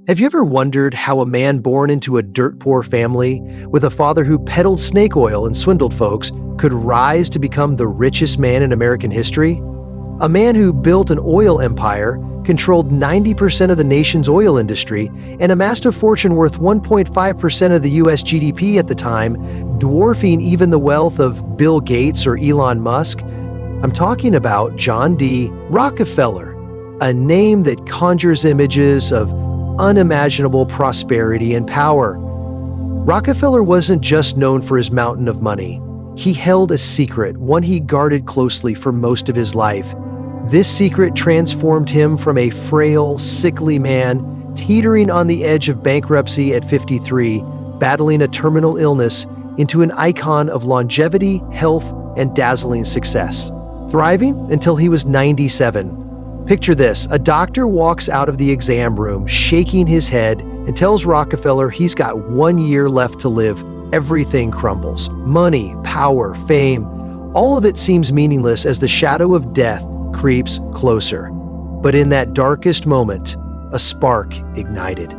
Have you ever wondered how a man born into a dirt-poor family, with a father who peddled snake oil and swindled folks, could rise to become the richest man in American history? A man who built an oil empire, controlled 90% of the nation's oil industry, and amassed a fortune worth 1.5% of the US GDP at the time, dwarfing even the wealth of Bill Gates or Elon Musk. I'm talking about John D. Rockefeller, a name that conjures images of unimaginable prosperity and power. Rockefeller wasn't just known for his mountain of money. He held a secret, one he guarded closely for most of his life. This secret transformed him from a frail, sickly man, teetering on the edge of bankruptcy at 53, battling a terminal illness, into an icon of longevity, health, and dazzling success, thriving until he was 97. Picture this: a doctor walks out of the exam room, shaking his head, and tells Rockefeller he's got 1 year left to live. Everything crumbles. Money, power, fame, all of it seems meaningless as the shadow of death creeps closer. But in that darkest moment, a spark ignited.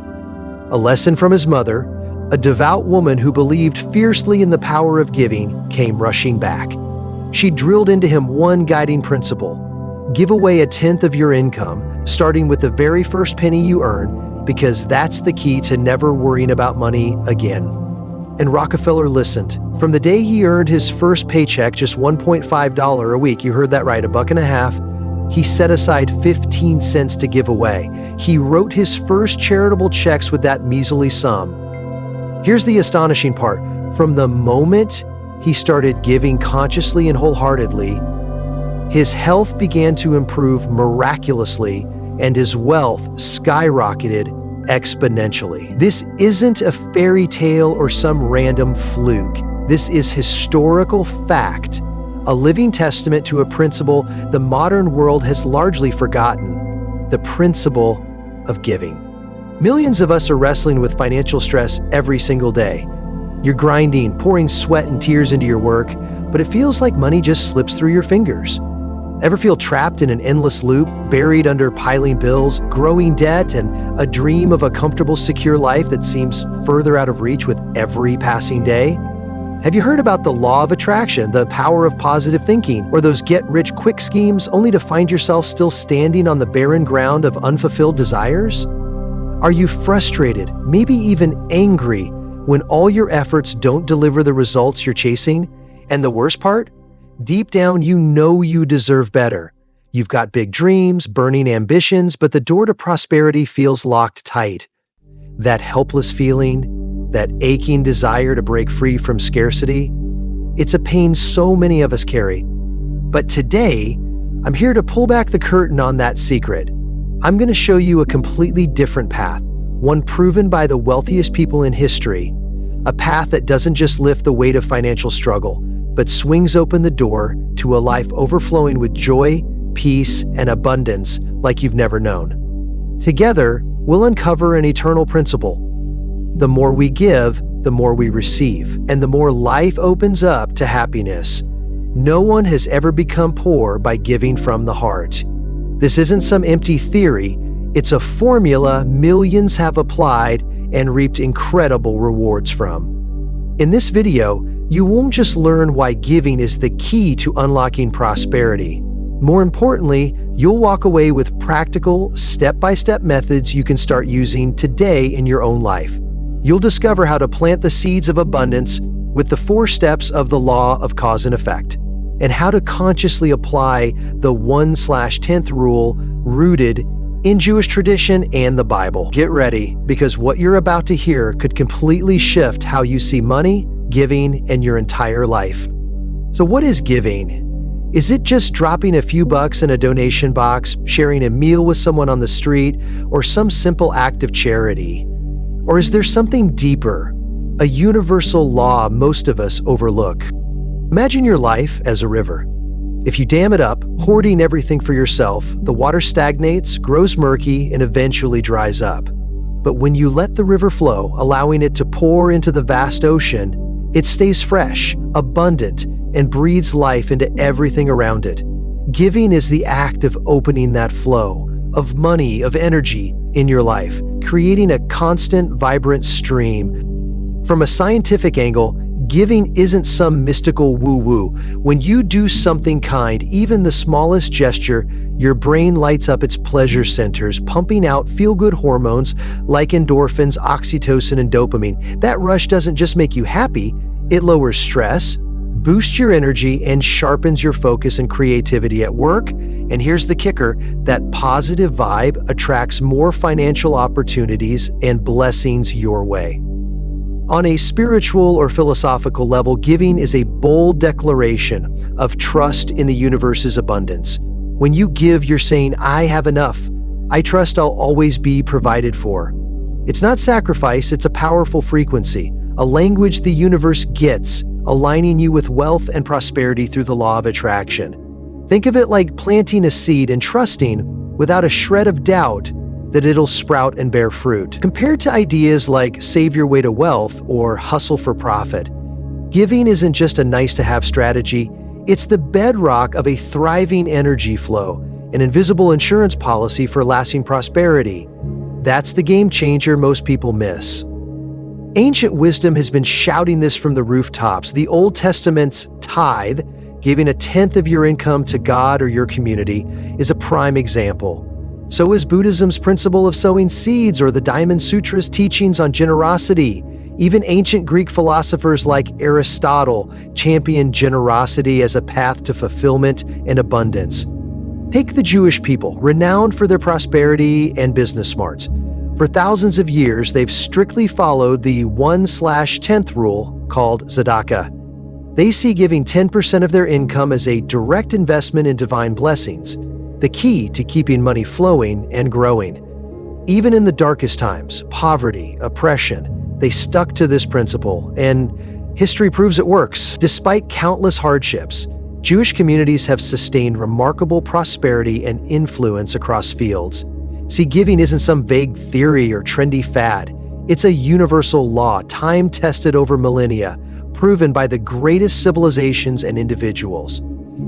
A lesson from his mother, a devout woman who believed fiercely in the power of giving, came rushing back. She drilled into him one guiding principle: give away 1/10 of your income, starting with the very first penny you earn, because that's the key to never worrying about money again. And Rockefeller listened. From the day he earned his first paycheck, just $1.5 a week, you heard that right, $1.50, he set aside 15 cents to give away. He wrote his first charitable checks with that measly sum. Here's the astonishing part. From the moment he started giving consciously and wholeheartedly, his health began to improve miraculously, and his wealth skyrocketed exponentially. This isn't a fairy tale or some random fluke. This is historical fact, a living testament to a principle the modern world has largely forgotten: the principle of giving. Millions of us are wrestling with financial stress every single day. You're grinding, pouring sweat and tears into your work, but it feels like money just slips through your fingers. Ever feel trapped in an endless loop, buried under piling bills, growing debt, and a dream of a comfortable, secure life that seems further out of reach with every passing day? Have you heard about the law of attraction, the power of positive thinking, or those get-rich-quick schemes only to find yourself still standing on the barren ground of unfulfilled desires? Are you frustrated, maybe even angry, when all your efforts don't deliver the results you're chasing? And the worst part? Deep down, you know you deserve better. You've got big dreams, burning ambitions, but the door to prosperity feels locked tight. That helpless feeling, that aching desire to break free from scarcity, it's a pain so many of us carry. But today, I'm here to pull back the curtain on that secret. I'm going to show you a completely different path, one proven by the wealthiest people in history, a path that doesn't just lift the weight of financial struggle, but swings open the door to a life overflowing with joy, peace, and abundance like you've never known. Together, we'll uncover an eternal principle. The more we give, the more we receive, and the more life opens up to happiness. No one has ever become poor by giving from the heart. This isn't some empty theory. It's a formula millions have applied and reaped incredible rewards from. In this video, you won't just learn why giving is the key to unlocking prosperity. More importantly, you'll walk away with practical, step-by-step methods you can start using today in your own life. You'll discover how to plant the seeds of abundance with the 4 steps of the law of cause and effect, and how to consciously apply the 1/10th rule rooted in Jewish tradition and the Bible. Get ready, because what you're about to hear could completely shift how you see money, giving, and your entire life. So what is giving? Is it just dropping a few bucks in a donation box, sharing a meal with someone on the street, or some simple act of charity? Or is there something deeper, a universal law most of us overlook? Imagine your life as a river. If you dam it up, hoarding everything for yourself, the water stagnates, grows murky, and eventually dries up. But when you let the river flow, allowing it to pour into the vast ocean, it stays fresh, abundant, and breathes life into everything around it. Giving is the act of opening that flow, of money, of energy, in your life. creating a constant, vibrant stream. From a scientific angle, giving isn't some mystical woo-woo. When you do something kind, even the smallest gesture, your brain lights up its pleasure centers, pumping out feel-good hormones like endorphins, oxytocin, and dopamine. That rush doesn't just make you happy, it lowers stress, boosts your energy, and sharpens your focus and creativity at work. And here's the kicker, that positive vibe attracts more financial opportunities and blessings your way. On a spiritual or philosophical level, giving is a bold declaration of trust in the universe's abundance. When you give, you're saying, I have enough. I trust I'll always be provided for. It's not sacrifice, it's a powerful frequency, a language the universe gets, aligning you with wealth and prosperity through the law of attraction. Think of it like planting a seed and trusting, without a shred of doubt, that it'll sprout and bear fruit. Compared to ideas like save your way to wealth or hustle for profit, giving isn't just a nice-to-have strategy, it's the bedrock of a thriving energy flow, an invisible insurance policy for lasting prosperity. That's the game changer most people miss. Ancient wisdom has been shouting this from the rooftops. The Old Testament's tithe, giving 1/10 of your income to God or your community, is a prime example. So is Buddhism's principle of sowing seeds or the Diamond Sutra's teachings on generosity. Even ancient Greek philosophers like Aristotle championed generosity as a path to fulfillment and abundance. Take the Jewish people, renowned for their prosperity and business smarts. For thousands of years, they've strictly followed the 1/10th rule called tzedakah. They see giving 10% of their income as a direct investment in divine blessings, the key to keeping money flowing and growing. Even in the darkest times, poverty, oppression, they stuck to this principle, and history proves it works. Despite countless hardships, Jewish communities have sustained remarkable prosperity and influence across fields. See, giving isn't some vague theory or trendy fad. It's a universal law, time-tested over millennia, proven by the greatest civilizations and individuals.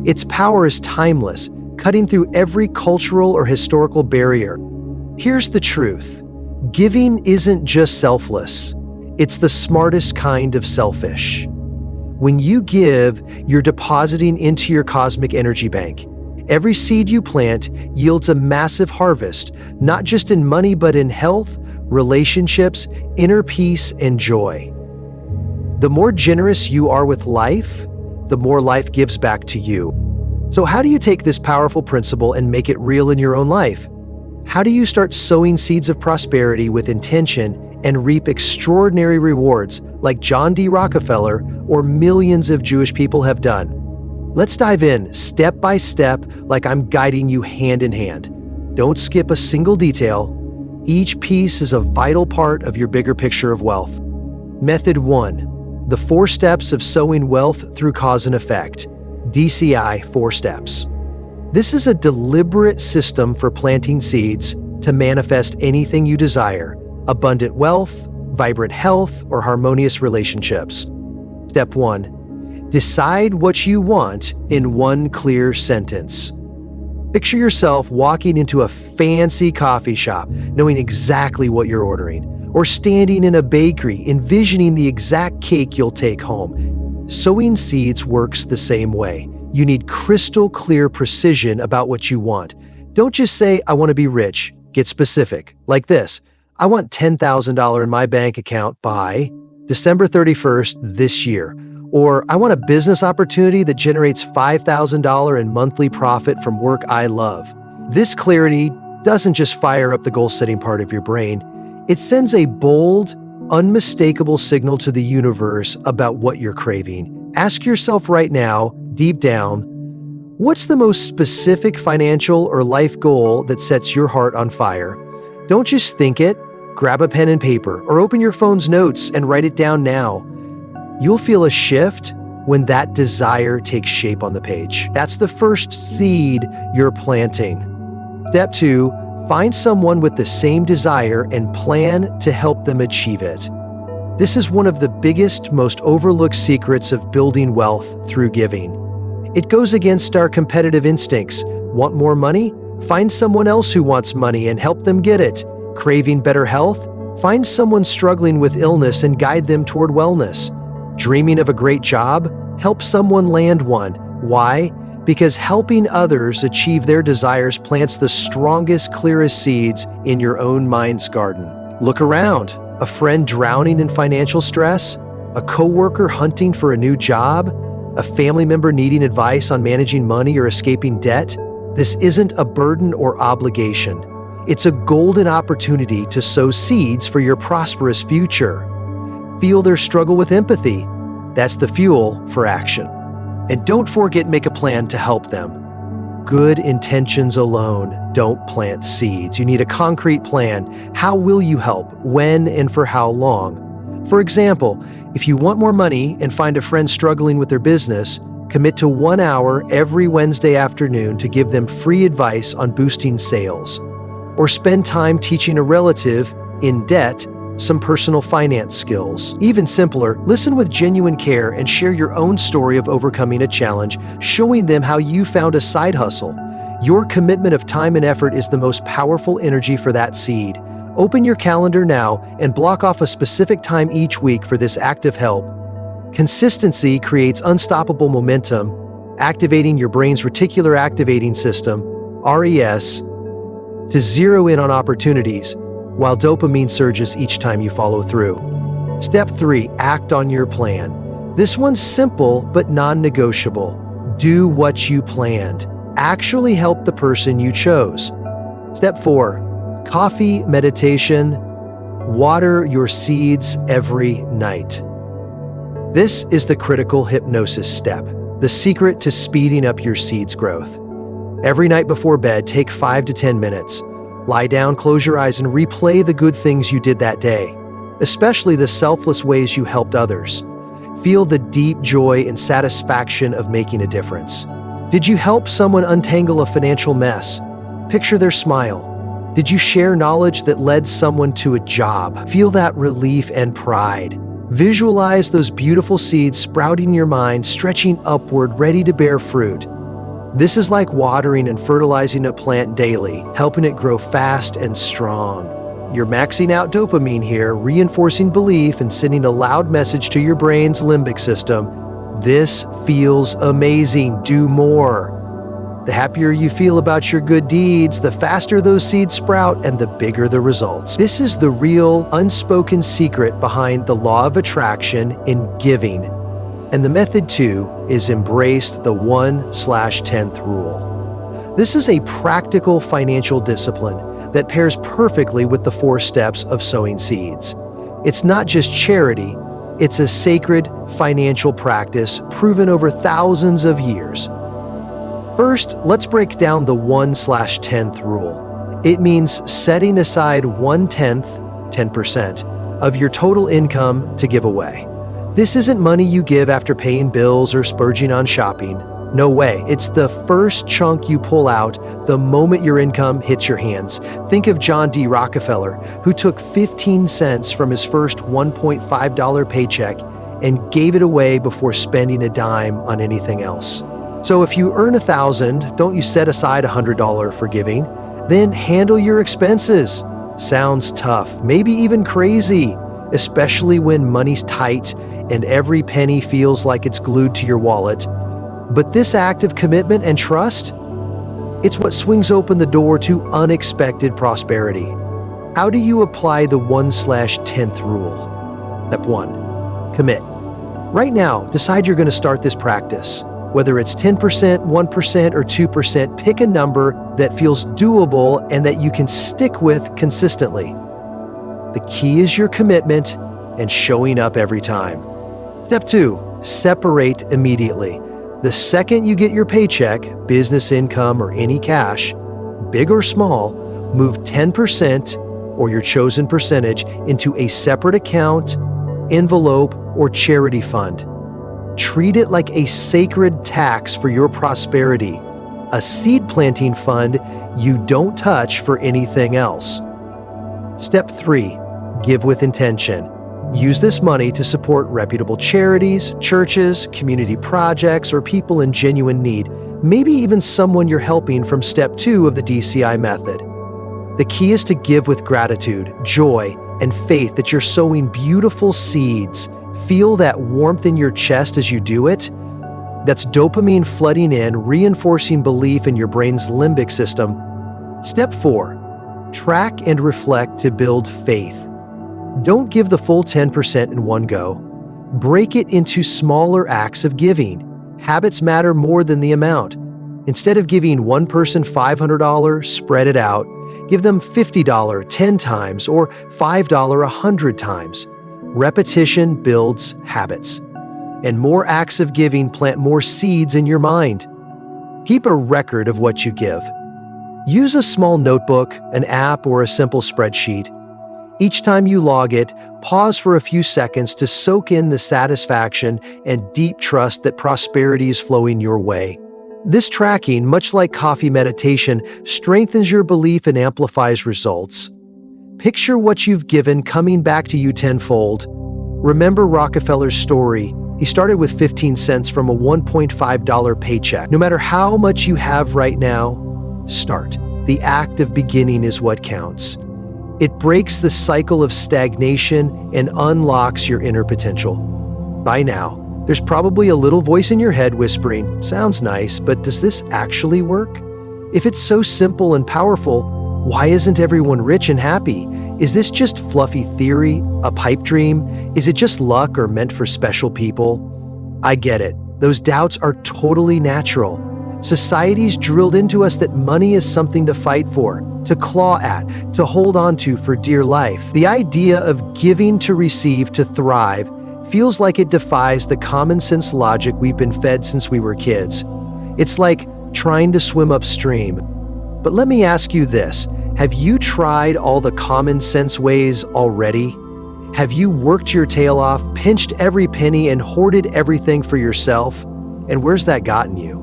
Its power is timeless, cutting through every cultural or historical barrier. Here's the truth. Giving isn't just selfless. It's the smartest kind of selfish. When you give, you're depositing into your cosmic energy bank. Every seed you plant yields a massive harvest, not just in money, but in health, relationships, inner peace, and joy. The more generous you are with life, the more life gives back to you. So how do you take this powerful principle and make it real in your own life? How do you start sowing seeds of prosperity with intention and reap extraordinary rewards like John D. Rockefeller or millions of Jewish people have done? Let's dive in step by step, like I'm guiding you hand in hand. Don't skip a single detail. Each piece is a vital part of your bigger picture of wealth. Method 1. The 4 steps of sowing wealth through cause and effect. DCI 4 steps. This is a deliberate system for planting seeds to manifest anything you desire: abundant wealth, vibrant health, or harmonious relationships. Step 1. Decide what you want in one clear sentence. Picture yourself walking into a fancy coffee shop, knowing exactly what you're ordering, or standing in a bakery, envisioning the exact cake you'll take home. Sowing seeds works the same way. You need crystal clear precision about what you want. Don't just say, I want to be rich. Get specific, like this. I want $10,000 in my bank account by December 31st this year. Or I want a business opportunity that generates $5,000 in monthly profit from work I love. This clarity doesn't just fire up the goal-setting part of your brain. It sends a bold, unmistakable signal to the universe about what you're craving. Ask yourself right now, deep down, what's the most specific financial or life goal that sets your heart on fire? Don't just think it. Grab a pen and paper or open your phone's notes and write it down now. You'll feel a shift when that desire takes shape on the page. That's the first seed you're planting. Step 2, find someone with the same desire and plan to help them achieve it. This is one of the biggest, most overlooked secrets of building wealth through giving. It goes against our competitive instincts. Want more money? Find someone else who wants money and help them get it. Craving better health? Find someone struggling with illness and guide them toward wellness. Dreaming of a great job? Help someone land one. Why? Because helping others achieve their desires plants the strongest, clearest seeds in your own mind's garden. Look around. A friend drowning in financial stress? A coworker hunting for a new job? A family member needing advice on managing money or escaping debt? This isn't a burden or obligation. It's a golden opportunity to sow seeds for your prosperous future. Feel their struggle with empathy. That's the fuel for action. And don't forget, make a plan to help them. Good intentions alone don't plant seeds. You need a concrete plan. How will you help? When and for how long? For example, if you want more money and find a friend struggling with their business, commit to 1 hour every Wednesday afternoon to give them free advice on boosting sales. Or spend time teaching a relative in debt some personal finance skills. Even simpler, listen with genuine care and share your own story of overcoming a challenge, showing them how you found a side hustle. Your commitment of time and effort is the most powerful energy for that seed. Open your calendar now and block off a specific time each week for this act of help. Consistency creates unstoppable momentum, activating your brain's reticular activating system, RES, to zero in on opportunities, while dopamine surges each time you follow through. Step 3, act on your plan. This one's simple but non-negotiable. Do what you planned. Actually help the person you chose. Step 4, coffee, meditation, water your seeds every night. This is the critical hypnosis step, the secret to speeding up your seed's growth. Every night before bed, take 5 to 10 minutes. Lie down, close your eyes, and replay the good things you did that day, especially the selfless ways you helped others. Feel the deep joy and satisfaction of making a difference. Did you help someone untangle a financial mess? Picture their smile. Did you share knowledge that led someone to a job? Feel that relief and pride. Visualize those beautiful seeds sprouting in your mind, stretching upward, ready to bear fruit. This is like watering and fertilizing a plant daily, helping it grow fast and strong. You're maxing out dopamine here, reinforcing belief and sending a loud message to your brain's limbic system. This feels amazing. Do more. The happier you feel about your good deeds, the faster those seeds sprout and the bigger the results. This is the real, unspoken secret behind the law of attraction in giving. And the method 2 is embrace the 1/10th rule. This is a practical financial discipline that pairs perfectly with the 4 steps of sowing seeds. It's not just charity, it's a sacred financial practice proven over thousands of years. First, let's break down the 1/10th rule. It means setting aside 1/10, 10%, of your total income to give away. This isn't money you give after paying bills or splurging on shopping. No way. It's the first chunk you pull out the moment your income hits your hands. Think of John D. Rockefeller, who took 15 cents from his first $1.5 paycheck and gave it away before spending a dime on anything else. So if you earn $1,000, don't you set aside $100 for giving? Then handle your expenses. Sounds tough, maybe even crazy, especially when money's tight and every penny feels like it's glued to your wallet. But this act of commitment and trust, it's what swings open the door to unexpected prosperity. How do you apply the 1/10th rule? Step 1, commit. Right now, decide you're going to start this practice. Whether it's 10%, 1%, or 2%, pick a number that feels doable and that you can stick with consistently. The key is your commitment and showing up every time. Step 2, separate immediately. The second you get your paycheck, business income, or any cash, big or small, move 10% or your chosen percentage into a separate account, envelope, or charity fund. Treat it like a sacred tax for your prosperity, a seed planting fund you don't touch for anything else. Step 3, give with intention. Use this money to support reputable charities, churches, community projects, or people in genuine need, maybe even someone you're helping from step 2 of the DCI method. The key is to give with gratitude, joy, and faith that you're sowing beautiful seeds. Feel that warmth in your chest as you do it. That's dopamine flooding in, reinforcing belief in your brain's limbic system. Step 4, track and reflect to build faith. Don't give the full 10% in one go. Break it into smaller acts of giving. Habits matter more than the amount. Instead of giving one person $500, spread it out. Give them $50 10 times or $5 100 times. Repetition builds habits. And more acts of giving plant more seeds in your mind. Keep a record of what you give. Use a small notebook, an app, or a simple spreadsheet. Each time you log it, pause for a few seconds to soak in the satisfaction and deep trust that prosperity is flowing your way. This tracking, much like coffee meditation, strengthens your belief and amplifies results. Picture what you've given coming back to you tenfold. Remember Rockefeller's story. He started with 15 cents from a $1.5 paycheck. No matter how much you have right now, start. The act of beginning is what counts. It breaks the cycle of stagnation and unlocks your inner potential. By now, there's probably a little voice in your head whispering, "Sounds nice, but does this actually work? If it's so simple and powerful, why isn't everyone rich and happy? Is this just fluffy theory, a pipe dream? Is it just luck or meant for special people?" I get it. Those doubts are totally natural. Society's drilled into us that money is something to fight for, to claw at, to hold on to for dear life. The idea of giving to receive to thrive feels like it defies the common sense logic we've been fed since we were kids. It's like trying to swim upstream. But let me ask you this. Have you tried all the common sense ways already? Have you worked your tail off, pinched every penny, and hoarded everything for yourself? And where's that gotten you?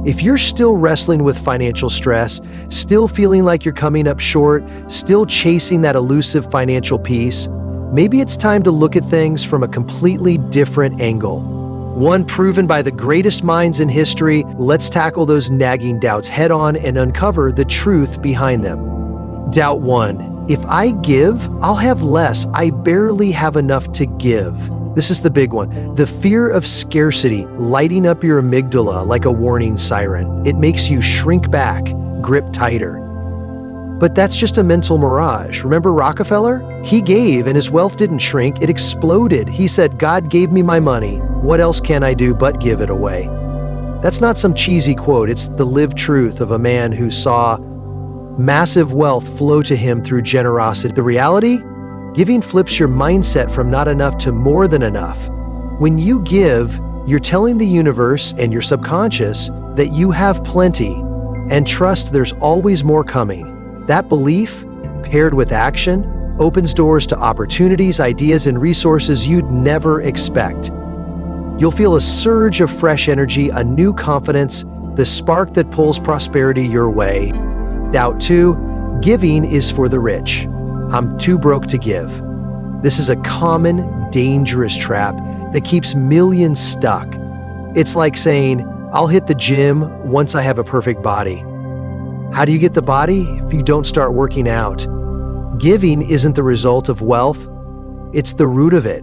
If you're still wrestling with financial stress, still feeling like you're coming up short, still chasing that elusive financial peace, maybe it's time to look at things from a completely different angle. One proven by the greatest minds in history. Let's tackle those nagging doubts head on and uncover the truth behind them. Doubt 1. If I give, I'll have less. I barely have enough to give. This is the big one. The fear of scarcity lighting up your amygdala like a warning siren. It makes you shrink back, grip tighter. But that's just a mental mirage. Remember Rockefeller? He gave and his wealth didn't shrink, it exploded. He said, "God gave me my money. What else can I do but give it away?" That's not some cheesy quote. It's the lived truth of a man who saw massive wealth flow to him through generosity. The reality? Giving flips your mindset from not enough to more than enough. When you give, you're telling the universe and your subconscious that you have plenty, and trust there's always more coming. That belief, paired with action, opens doors to opportunities, ideas, and resources you'd never expect. You'll feel a surge of fresh energy, a new confidence, the spark that pulls prosperity your way. Doubt 2, giving is for the rich. I'm too broke to give. This is a common, dangerous trap that keeps millions stuck. It's like saying, "I'll hit the gym once I have a perfect body." How do you get the body if you don't start working out? Giving isn't the result of wealth, it's the root of it.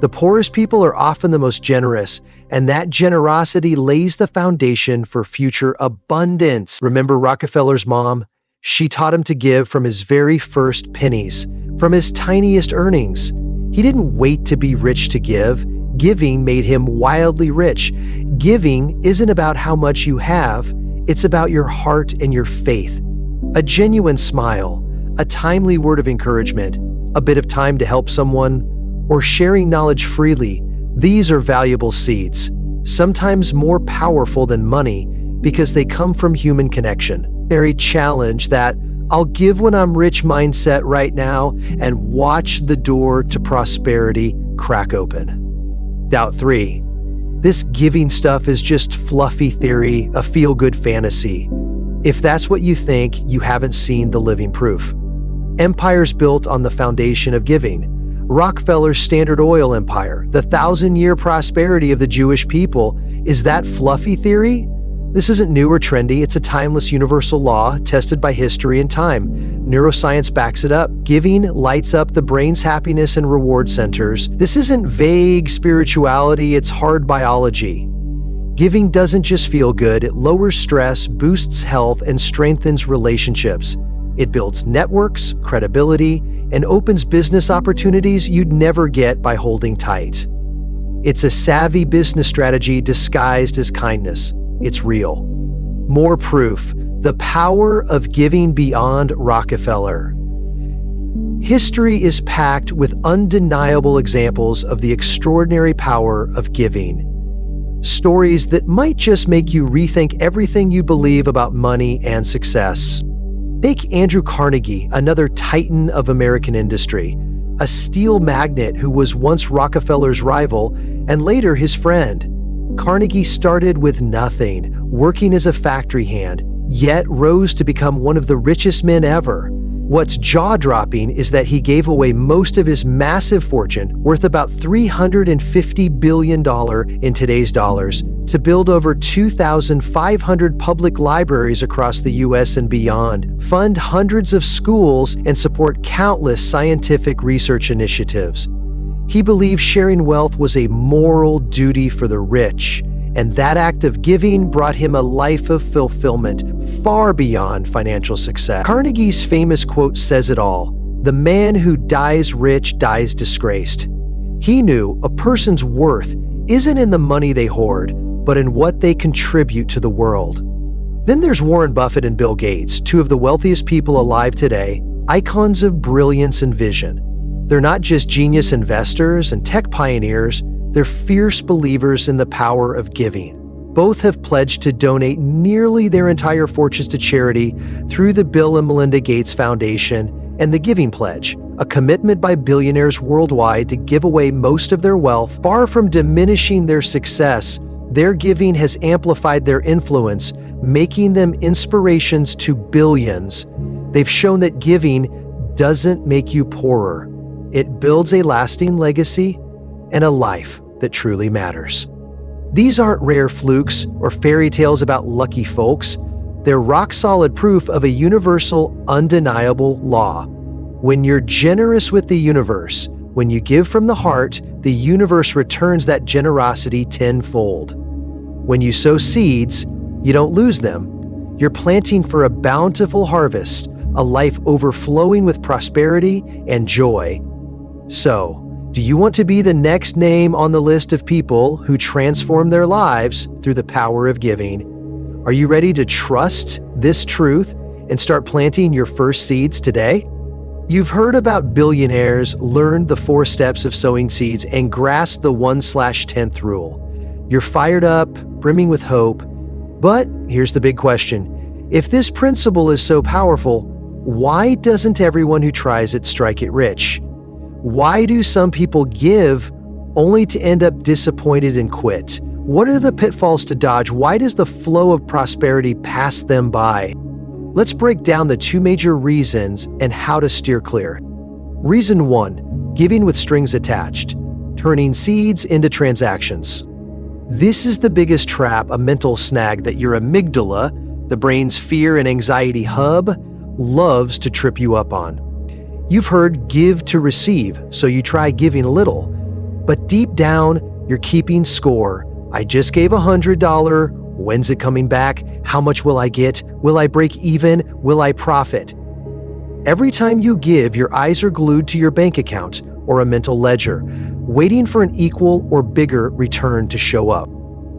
The poorest people are often the most generous, and that generosity lays the foundation for future abundance. Remember Rockefeller's mom? She taught him to give from his very first pennies, from his tiniest earnings. He didn't wait to be rich to give. Giving made him wildly rich. Giving isn't about how much you have, it's about your heart and your faith. A genuine smile, a timely word of encouragement, a bit of time to help someone, or sharing knowledge freely. These are valuable seeds, sometimes more powerful than money because they come from human connection. Very challenge that "I'll give when I'm rich" mindset right now and watch the door to prosperity crack open. Doubt 3. This giving stuff is just fluffy theory, a feel-good fantasy. If that's what you think, you haven't seen the living proof. Empires built on the foundation of giving. Rockefeller's Standard Oil empire, the 1,000-year prosperity of the Jewish people, is that fluffy theory? This isn't new or trendy, it's a timeless universal law tested by history and time. Neuroscience backs it up. Giving lights up the brain's happiness and reward centers. This isn't vague spirituality, it's hard biology. Giving doesn't just feel good, it lowers stress, boosts health, and strengthens relationships. It builds networks, credibility, and opens business opportunities you'd never get by holding tight. It's a savvy business strategy disguised as kindness. It's real. More proof: the power of giving beyond Rockefeller. History is packed with undeniable examples of the extraordinary power of giving. Stories that might just make you rethink everything you believe about money and success. Take Andrew Carnegie, another titan of American industry, a steel magnate who was once Rockefeller's rival and later his friend. Carnegie started with nothing, working as a factory hand, yet rose to become one of the richest men ever. What's jaw-dropping is that he gave away most of his massive fortune, worth about $350 billion in today's dollars, to build over 2,500 public libraries across the U.S. and beyond, fund hundreds of schools, and support countless scientific research initiatives. He believed sharing wealth was a moral duty for the rich, and that act of giving brought him a life of fulfillment far beyond financial success. Carnegie's famous quote says it all: "The man who dies rich dies disgraced." He knew a person's worth isn't in the money they hoard, but in what they contribute to the world. Then there's Warren Buffett and Bill Gates, two of the wealthiest people alive today, icons of brilliance and vision. They're not just genius investors and tech pioneers, they're fierce believers in the power of giving. Both have pledged to donate nearly their entire fortunes to charity through the Bill and Melinda Gates Foundation and the Giving Pledge, a commitment by billionaires worldwide to give away most of their wealth. Far from diminishing their success, their giving has amplified their influence, making them inspirations to billions. They've shown that giving doesn't make you poorer. It builds a lasting legacy and a life that truly matters. These aren't rare flukes or fairy tales about lucky folks. They're rock-solid proof of a universal, undeniable law. When you're generous with the universe, when you give from the heart, the universe returns that generosity tenfold. When you sow seeds, you don't lose them. You're planting for a bountiful harvest, a life overflowing with prosperity and joy. So, do you want to be the next name on the list of people who transform their lives through the power of giving? Are you ready to trust this truth and start planting your first seeds today? You've heard about billionaires, learned the 4 steps of sowing seeds, and grasped the 1/10th rule. You're fired up, brimming with hope. But here's the big question. If this principle is so powerful, why doesn't everyone who tries it strike it rich? Why do some people give only to end up disappointed and quit? What are the pitfalls to dodge? Why does the flow of prosperity pass them by? Let's break down the 2 major reasons and how to steer clear. Reason 1, giving with strings attached, turning seeds into transactions. This is the biggest trap, a mental snag that your amygdala, the brain's fear and anxiety hub, loves to trip you up on. You've heard give to receive, so you try giving a little. But deep down, you're keeping score. I just gave $100. When's it coming back? How much will I get? Will I break even? Will I profit? Every time you give, your eyes are glued to your bank account or a mental ledger, waiting for an equal or bigger return to show up.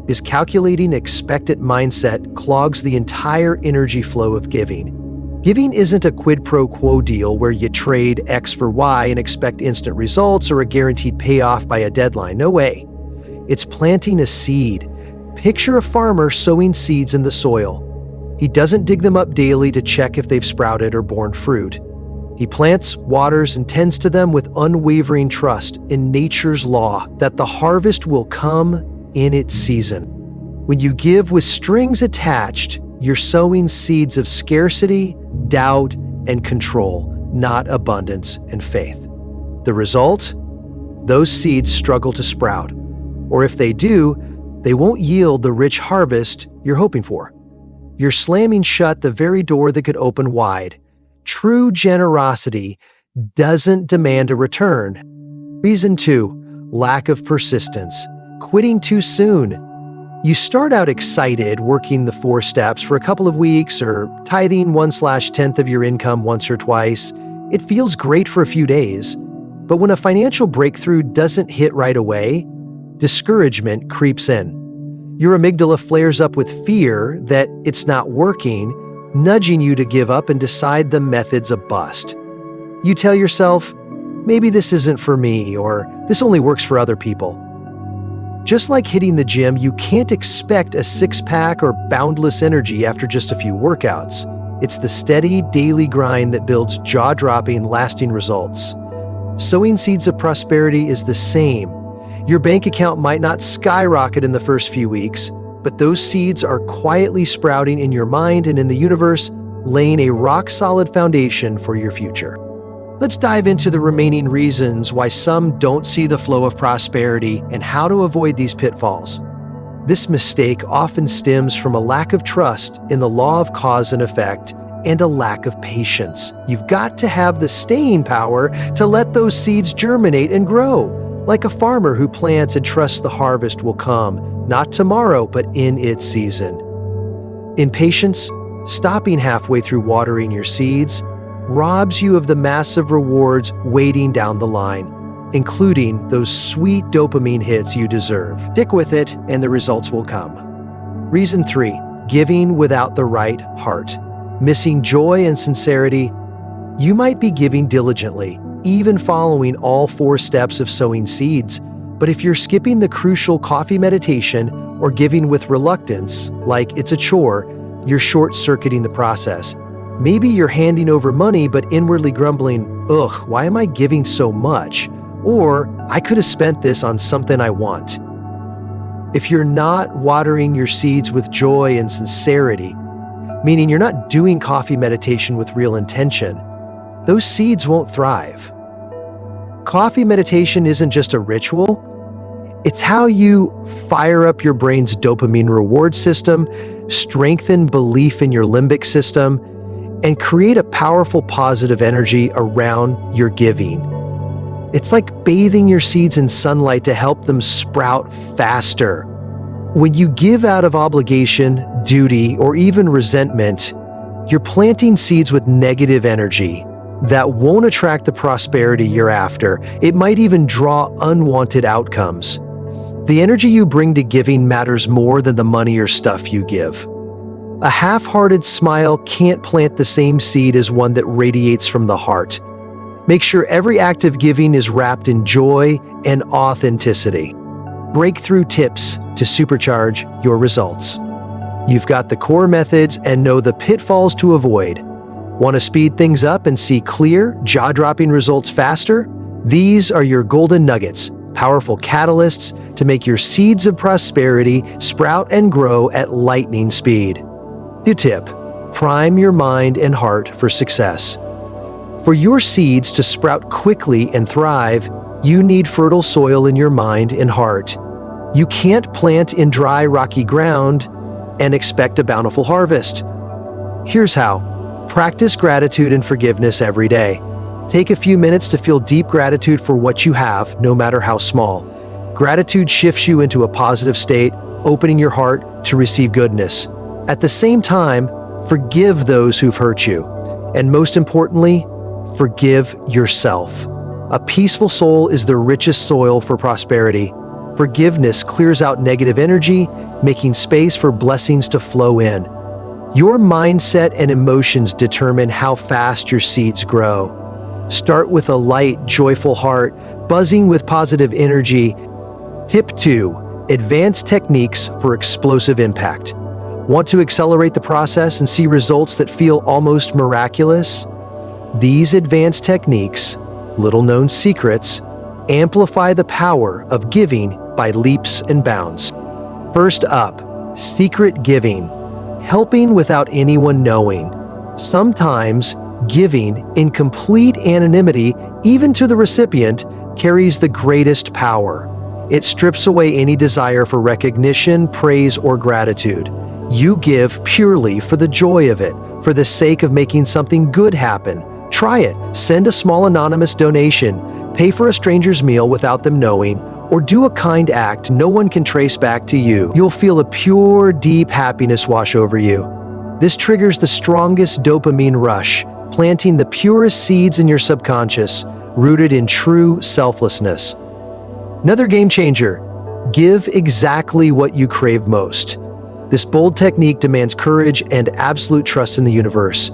This calculating, expectant mindset clogs the entire energy flow of giving. Giving isn't a quid pro quo deal where you trade X for Y and expect instant results or a guaranteed payoff by a deadline. No way. It's planting a seed. Picture a farmer sowing seeds in the soil. He doesn't dig them up daily to check if they've sprouted or borne fruit. He plants, waters, and tends to them with unwavering trust in nature's law that the harvest will come in its season. When you give with strings attached, you're sowing seeds of scarcity, doubt, and control, not abundance and faith. The result? Those seeds struggle to sprout. Or if they do, they won't yield the rich harvest you're hoping for. You're slamming shut the very door that could open wide. True generosity doesn't demand a return. Reason 2, lack of persistence. Quitting too soon. You start out excited working the 4 steps for a couple of weeks or tithing 1/10 of your income once or twice. It feels great for a few days. But when a financial breakthrough doesn't hit right away, discouragement creeps in. Your amygdala flares up with fear that it's not working, nudging you to give up and decide the method's a bust. You tell yourself, maybe this isn't for me, or this only works for other people. Just like hitting the gym, you can't expect a six-pack or boundless energy after just a few workouts. It's the steady, daily grind that builds jaw-dropping, lasting results. Sowing seeds of prosperity is the same. Your bank account might not skyrocket in the first few weeks, but those seeds are quietly sprouting in your mind and in the universe, laying a rock-solid foundation for your future. Let's dive into the remaining reasons why some don't see the flow of prosperity and how to avoid these pitfalls. This mistake often stems from a lack of trust in the law of cause and effect and a lack of patience. You've got to have the staying power to let those seeds germinate and grow, like a farmer who plants and trusts the harvest will come, not tomorrow, but in its season. Impatience, stopping halfway through watering your seeds, robs you of the massive rewards waiting down the line, including those sweet dopamine hits you deserve. Stick with it and the results will come. Reason 3, giving without the right heart. Missing joy and sincerity. You might be giving diligently, even following all 4 steps of sowing seeds, but if you're skipping the crucial coffee meditation or giving with reluctance, like it's a chore, you're short-circuiting the process. Maybe you're handing over money but inwardly grumbling, ugh, why am I giving so much? Or, I could have spent this on something I want. If you're not watering your seeds with joy and sincerity, meaning you're not doing coffee meditation with real intention, those seeds won't thrive. Coffee meditation isn't just a ritual, it's how you fire up your brain's dopamine reward system, strengthen belief in your limbic system, and create a powerful positive energy around your giving. It's like bathing your seeds in sunlight to help them sprout faster. When you give out of obligation, duty, or even resentment, you're planting seeds with negative energy that won't attract the prosperity you're after. It might even draw unwanted outcomes. The energy you bring to giving matters more than the money or stuff you give. A half-hearted smile can't plant the same seed as one that radiates from the heart. Make sure every act of giving is wrapped in joy and authenticity. Breakthrough tips to supercharge your results. You've got the core methods and know the pitfalls to avoid. Want to speed things up and see clear, jaw-dropping results faster? These are your golden nuggets, powerful catalysts to make your seeds of prosperity sprout and grow at lightning speed. New tip: prime your mind and heart for success. For your seeds to sprout quickly and thrive, you need fertile soil in your mind and heart. You can't plant in dry, rocky ground and expect a bountiful harvest. Here's how. Practice gratitude and forgiveness every day. Take a few minutes to feel deep gratitude for what you have, no matter how small. Gratitude shifts you into a positive state, opening your heart to receive goodness. At the same time, forgive those who've hurt you. And most importantly, forgive yourself. A peaceful soul is the richest soil for prosperity. Forgiveness clears out negative energy, making space for blessings to flow in. Your mindset and emotions determine how fast your seeds grow. Start with a light, joyful heart, buzzing with positive energy. Tip 2: advanced techniques for explosive impact. Want to accelerate the process and see results that feel almost miraculous? These advanced techniques, little-known secrets, amplify the power of giving by leaps and bounds. First up, secret giving, helping without anyone knowing. Sometimes, giving in complete anonymity, even to the recipient, carries the greatest power. It strips away any desire for recognition, praise, or gratitude. You give purely for the joy of it, for the sake of making something good happen. Try it. Send a small anonymous donation, pay for a stranger's meal without them knowing, or do a kind act no one can trace back to you. You'll feel a pure, deep happiness wash over you. This triggers the strongest dopamine rush, planting the purest seeds in your subconscious, rooted in true selflessness. Another game changer: give exactly what you crave most. This bold technique demands courage and absolute trust in the universe.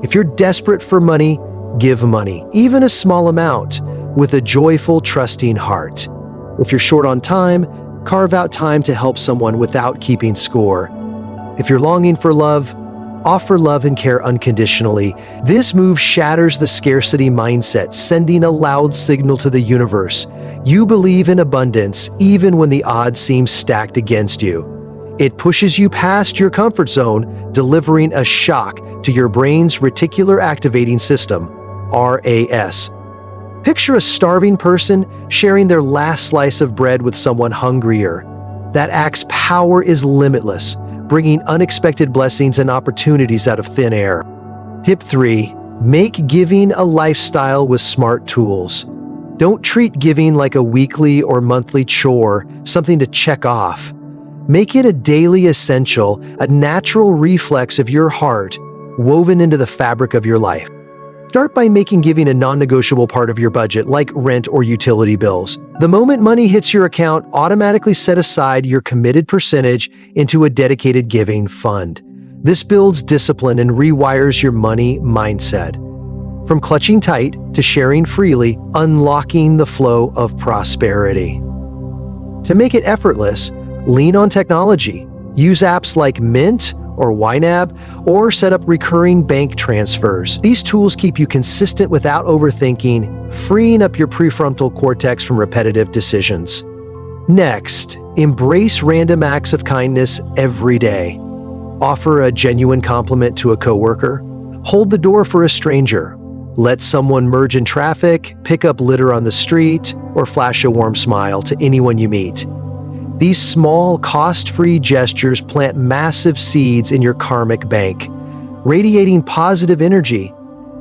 If you're desperate for money, give money, even a small amount, with a joyful, trusting heart. If you're short on time, carve out time to help someone without keeping score. If you're longing for love, offer love and care unconditionally. This move shatters the scarcity mindset, sending a loud signal to the universe. You believe in abundance even when the odds seem stacked against you. It pushes you past your comfort zone, delivering a shock to your brain's reticular activating system, RAS. Picture a starving person sharing their last slice of bread with someone hungrier. That act's power is limitless, bringing unexpected blessings and opportunities out of thin air. Tip 3. Make giving a lifestyle with smart tools. Don't treat giving like a weekly or monthly chore, something to check off. Make it a daily essential, a natural reflex of your heart, woven into the fabric of your life. Start by making giving a non-negotiable part of your budget, like rent or utility bills. The moment money hits your account, automatically set aside your committed percentage into a dedicated giving fund. This builds discipline and rewires your money mindset. From clutching tight to sharing freely, unlocking the flow of prosperity. To make it effortless, lean on technology. Use apps like Mint or YNAB, or set up recurring bank transfers. These tools keep you consistent without overthinking, freeing up your prefrontal cortex from repetitive decisions. Next, embrace random acts of kindness every day. Offer a genuine compliment to a coworker. Hold the door for a stranger. Let someone merge in traffic, pick up litter on the street, or flash a warm smile to anyone you meet. These small, cost-free gestures plant massive seeds in your karmic bank, radiating positive energy.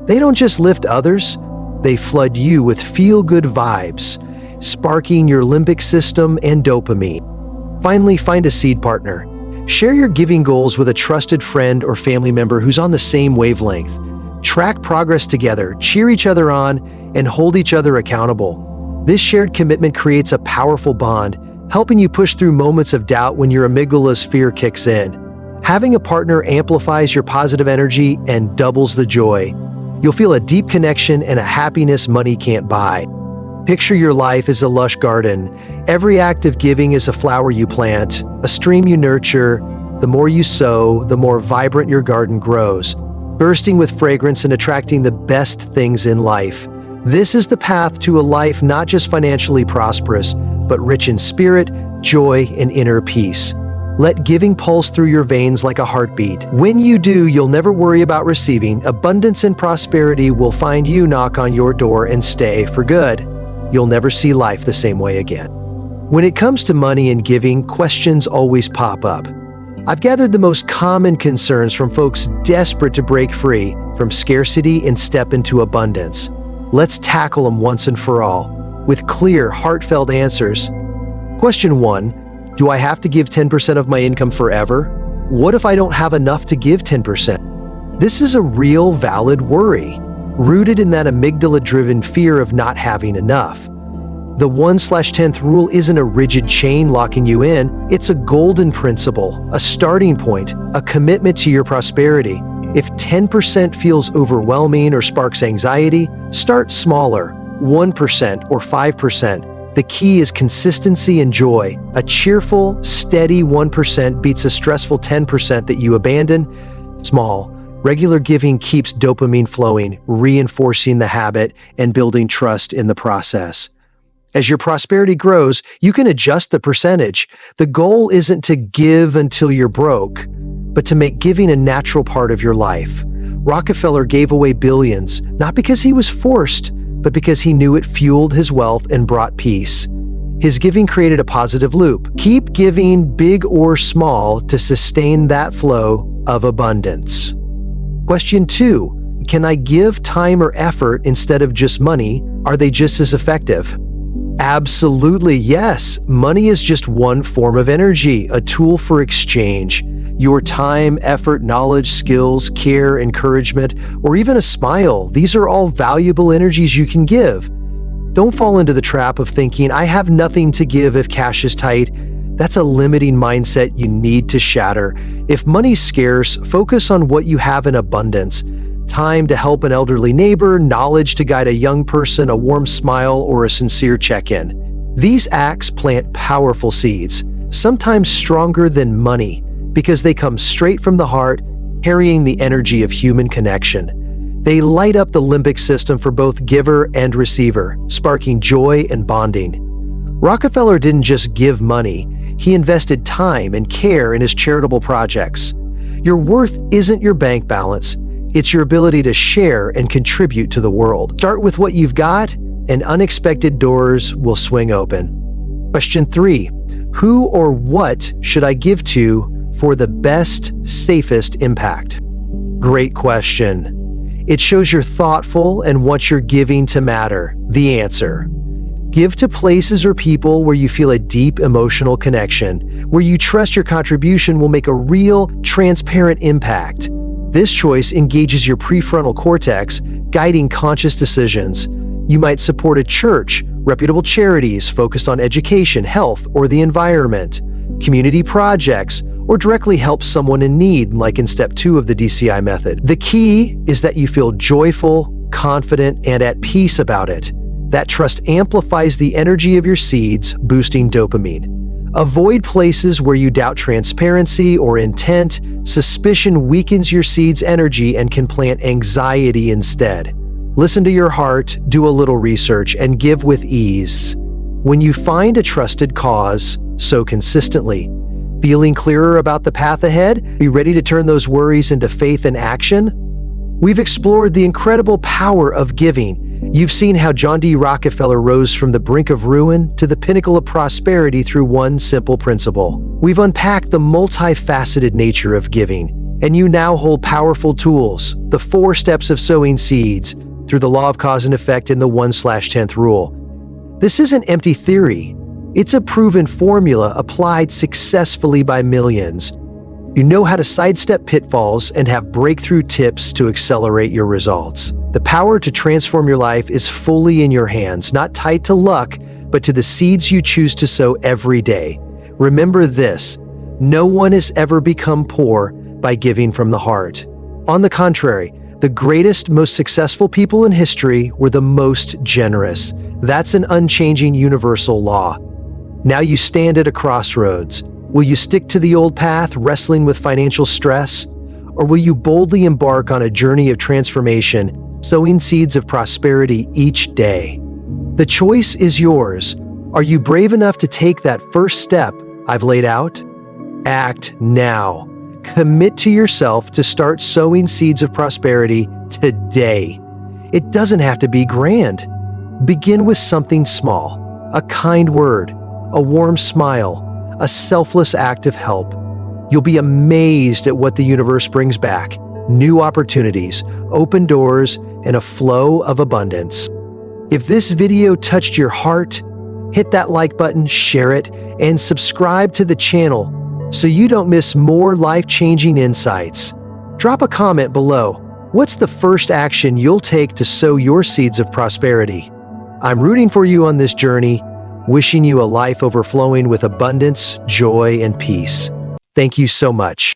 They don't just lift others, they flood you with feel-good vibes, sparking your limbic system and dopamine. Finally, find a seed partner. Share your giving goals with a trusted friend or family member who's on the same wavelength. Track progress together, cheer each other on, and hold each other accountable. This shared commitment creates a powerful bond, helping you push through moments of doubt when your amygdala's fear kicks in. Having a partner amplifies your positive energy and doubles the joy. You'll feel a deep connection and a happiness money can't buy. Picture your life as a lush garden. Every act of giving is a flower you plant, a stream you nurture. The more you sow, the more vibrant your garden grows, bursting with fragrance and attracting the best things in life. This is the path to a life not just financially prosperous, but rich in spirit, joy, and inner peace. Let giving pulse through your veins like a heartbeat. When you do, you'll never worry about receiving. Abundance and prosperity will find you, knock on your door, and stay for good. You'll never see life the same way again. When it comes to money and giving, questions always pop up. I've gathered the most common concerns from folks desperate to break free from scarcity and step into abundance. Let's tackle them once and for all, with clear, heartfelt answers. Question 1. Do I have to give 10% of my income forever? What if I don't have enough to give 10%? This is a real, valid worry, rooted in that amygdala-driven fear of not having enough. The 1/10th rule isn't a rigid chain locking you in, it's a golden principle, a starting point, a commitment to your prosperity. If 10% feels overwhelming or sparks anxiety, start smaller, 1% or 5%. The key is consistency and joy. A cheerful, steady 1% beats a stressful 10% that you abandon. Small, regular giving keeps dopamine flowing, reinforcing the habit and building trust in the process. As your prosperity grows, you can adjust the percentage. The goal isn't to give until you're broke, but to make giving a natural part of your life. Rockefeller gave away billions, not because he was forced, but because he knew it fueled his wealth and brought peace. His giving created a positive loop. Keep giving, big or small, to sustain that flow of abundance. Question 2. Can I give time or effort instead of just money? Are they just as effective? Absolutely yes. Money is just one form of energy, a tool for exchange. Your time, effort, knowledge, skills, care, encouragement, or even a smile, these are all valuable energies you can give. Don't fall into the trap of thinking, I have nothing to give if cash is tight. That's a limiting mindset you need to shatter. If money's scarce, focus on what you have in abundance. Time to help an elderly neighbor, knowledge to guide a young person, a warm smile, or a sincere check-in. These acts plant powerful seeds, sometimes stronger than money, because they come straight from the heart, carrying the energy of human connection. They light up the limbic system for both giver and receiver, sparking joy and bonding. Rockefeller didn't just give money, he invested time and care in his charitable projects. Your worth isn't your bank balance, it's your ability to share and contribute to the world. Start with what you've got, and unexpected doors will swing open. Question 3. Who or what should I give to for the best, safest impact? Great question. It shows you're thoughtful and want your giving to matter. The answer: give to places or people where you feel a deep emotional connection, where you trust your contribution will make a real, transparent impact. This choice engages your prefrontal cortex, guiding conscious decisions. You might support a church, reputable charities focused on education, health, or the environment, community projects, or directly help someone in need, like in step 2 of the DCI method. The key is that you feel joyful, confident, and at peace about it. That trust amplifies the energy of your seeds, boosting dopamine. Avoid places where you doubt transparency or intent. Suspicion weakens your seed's energy and can plant anxiety instead. Listen to your heart, do a little research, and give with ease. When you find a trusted cause, sow consistently. Feeling clearer about the path ahead? Be ready to turn those worries into faith and action? We've explored the incredible power of giving. You've seen how John D. Rockefeller rose from the brink of ruin to the pinnacle of prosperity through one simple principle. We've unpacked the multifaceted nature of giving, and you now hold powerful tools, the 4 steps of sowing seeds, through the law of cause and effect in the 1/10th rule. This isn't empty theory. It's a proven formula applied successfully by millions. You know how to sidestep pitfalls and have breakthrough tips to accelerate your results. The power to transform your life is fully in your hands, not tied to luck, but to the seeds you choose to sow every day. Remember this: no one has ever become poor by giving from the heart. On the contrary, the greatest, most successful people in history were the most generous. That's an unchanging universal law. Now you stand at a crossroads. Will you stick to the old path, wrestling with financial stress? Or will you boldly embark on a journey of transformation, sowing seeds of prosperity each day? The choice is yours. Are you brave enough to take that first step I've laid out? Act now. Commit to yourself to start sowing seeds of prosperity today. It doesn't have to be grand. Begin with something small: a kind word, a warm smile, a selfless act of help. You'll be amazed at what the universe brings back: new opportunities, open doors, and a flow of abundance. If this video touched your heart, hit that like button, share it, and subscribe to the channel so you don't miss more life-changing insights. Drop a comment below. What's the first action you'll take to sow your seeds of prosperity? I'm rooting for you on this journey, wishing you a life overflowing with abundance, joy, and peace. Thank you so much.